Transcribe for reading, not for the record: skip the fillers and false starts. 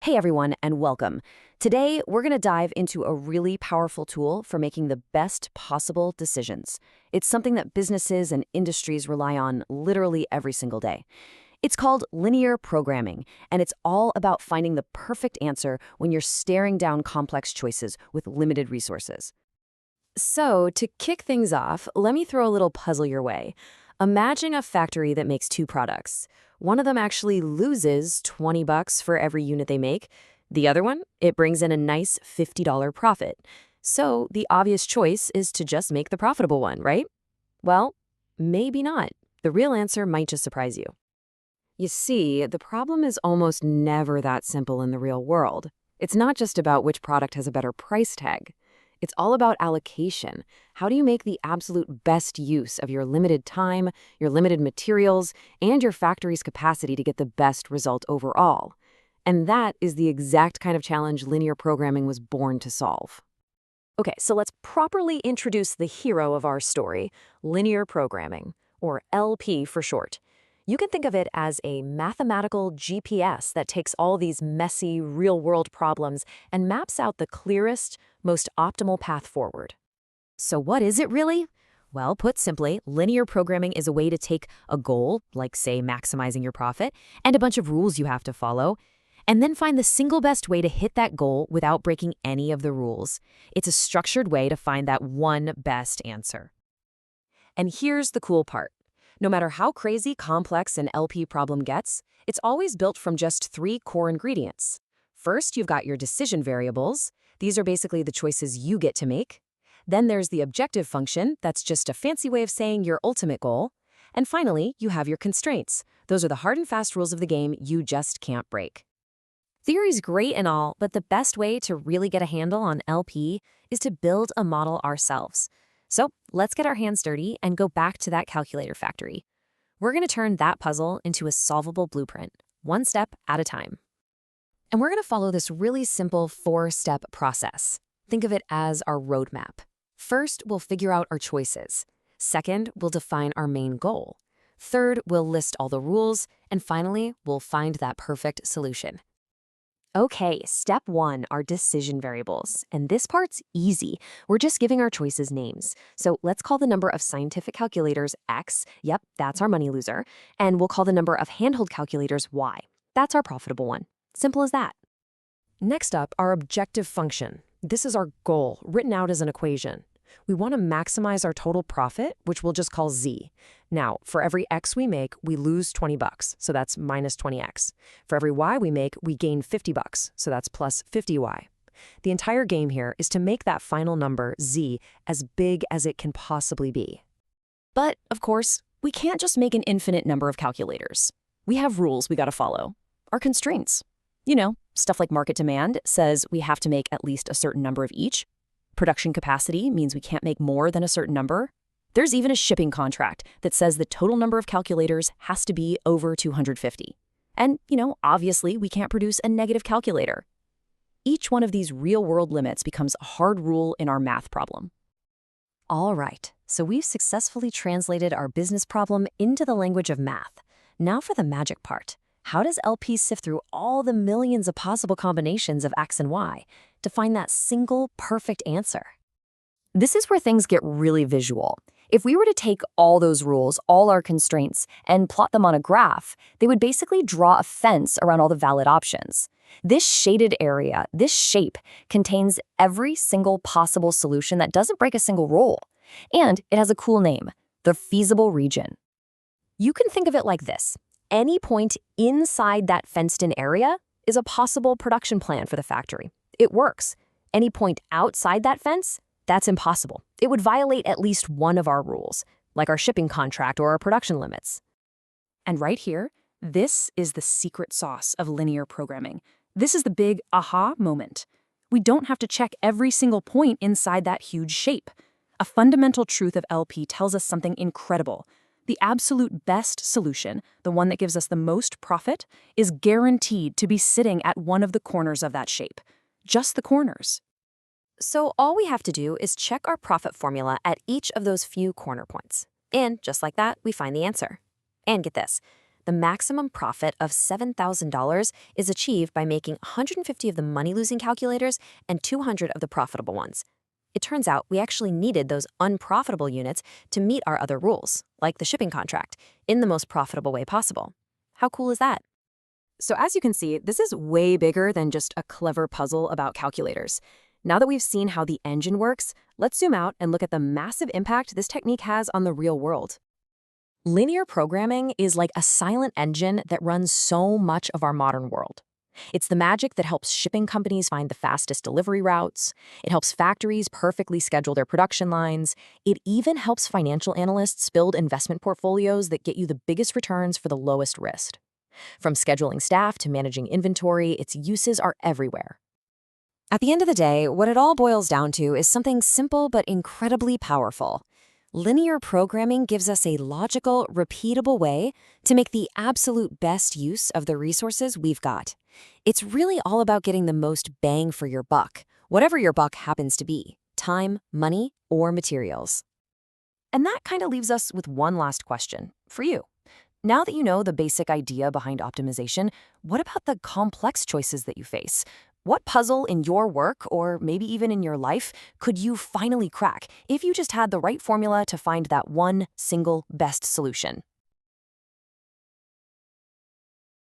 Hey everyone, and welcome. Today, we're going to dive into a really powerful tool for making the best possible decisions. It's something that businesses and industries rely on literally every single day. It's called linear programming, and it's all about finding the perfect answer when you're staring down complex choices with limited resources. So, to kick things off, let me throw a little puzzle your way. Imagine a factory that makes two products. One of them actually loses $20 for every unit they make. The other one, it brings in a nice $50 profit. So, the obvious choice is to just make the profitable one, right? Well, maybe not. The real answer might just surprise you. You see, the problem is almost never that simple in the real world. It's not just about which product has a better price tag. It's all about allocation. How do you make the absolute best use of your limited time, your limited materials, and your factory's capacity to get the best result overall? And that is the exact kind of challenge linear programming was born to solve. Okay, so let's properly introduce the hero of our story, linear programming, or LP for short. You can think of it as a mathematical GPS that takes all these messy, real-world problems and maps out the clearest, most optimal path forward. So what is it really? Well, put simply, linear programming is a way to take a goal, like say maximizing your profit, and a bunch of rules you have to follow, and then find the single best way to hit that goal without breaking any of the rules. It's a structured way to find that one best answer. And here's the cool part. No matter how crazy complex an LP problem gets, it's always built from just three core ingredients. First, you've got your decision variables. These are basically the choices you get to make. Then there's the objective function. That's just a fancy way of saying your ultimate goal. And finally, you have your constraints. Those are the hard and fast rules of the game you just can't break. Theory's great and all, but the best way to really get a handle on LP is to build a model ourselves. So let's get our hands dirty and go back to that calculator factory. We're going to turn that puzzle into a solvable blueprint, one step at a time. And we're going to follow this really simple four-step process. Think of it as our roadmap. First, we'll figure out our choices. Second, we'll define our main goal. Third, we'll list all the rules. And finally, we'll find that perfect solution. Okay, step one are decision variables, and this part's easy. We're just giving our choices names. So let's call the number of scientific calculators X, yep, that's our money loser, and we'll call the number of handheld calculators Y. That's our profitable one. Simple as that. Next up, our objective function. This is our goal, written out as an equation. We want to maximize our total profit, which we'll just call Z. Now, for every X we make, we lose $20, so that's minus 20X. For every Y we make, we gain $50, so that's plus 50Y. The entire game here is to make that final number, Z, as big as it can possibly be. But, of course, we can't just make an infinite number of calculators. We have rules we gotta follow. Our constraints. You know, stuff like market demand says we have to make at least a certain number of each. Production capacity means we can't make more than a certain number. There's even a shipping contract that says the total number of calculators has to be over 250. And, obviously we can't produce a negative calculator. Each one of these real-world limits becomes a hard rule in our math problem. All right, so we've successfully translated our business problem into the language of math. Now for the magic part. How does LP sift through all the millions of possible combinations of X and Y to find that single perfect answer? This is where things get really visual. If we were to take all those rules, all our constraints, and plot them on a graph, they would basically draw a fence around all the valid options. This shaded area, this shape, contains every single possible solution that doesn't break a single rule. And it has a cool name, the feasible region. You can think of it like this. Any point inside that fenced-in area is a possible production plan for the factory. It works. Any point outside that fence, that's impossible. It would violate at least one of our rules, like our shipping contract or our production limits. And right here, this is the secret sauce of linear programming. This is the big aha moment. We don't have to check every single point inside that huge shape. A fundamental truth of LP tells us something incredible. The absolute best solution, the one that gives us the most profit, is guaranteed to be sitting at one of the corners of that shape. Just the corners. So all we have to do is check our profit formula at each of those few corner points. And just like that, we find the answer. And get this, The maximum profit of $7,000 is achieved by making 150 of the money-losing calculators and 200 of the profitable ones. It turns out we actually needed those unprofitable units to meet our other rules, like the shipping contract, in the most profitable way possible. How cool is that? So as you can see, this is way bigger than just a clever puzzle about calculators. Now that we've seen how the engine works, let's zoom out and look at the massive impact this technique has on the real world. Linear programming is like a silent engine that runs so much of our modern world. It's the magic that helps shipping companies find the fastest delivery routes. It helps factories perfectly schedule their production lines. It even helps financial analysts build investment portfolios that get you the biggest returns for the lowest risk. From scheduling staff to managing inventory, its uses are everywhere. At the end of the day, what it all boils down to is something simple but incredibly powerful. Linear programming gives us a logical, repeatable way to make the absolute best use of the resources we've got. It's really all about getting the most bang for your buck, whatever your buck happens to be: time, money, or materials. And that kind of leaves us with one last question for you. Now that you know the basic idea behind optimization, what about the complex choices that you face? What puzzle in your work, or maybe even in your life, could you finally crack if you just had the right formula to find that one single best solution?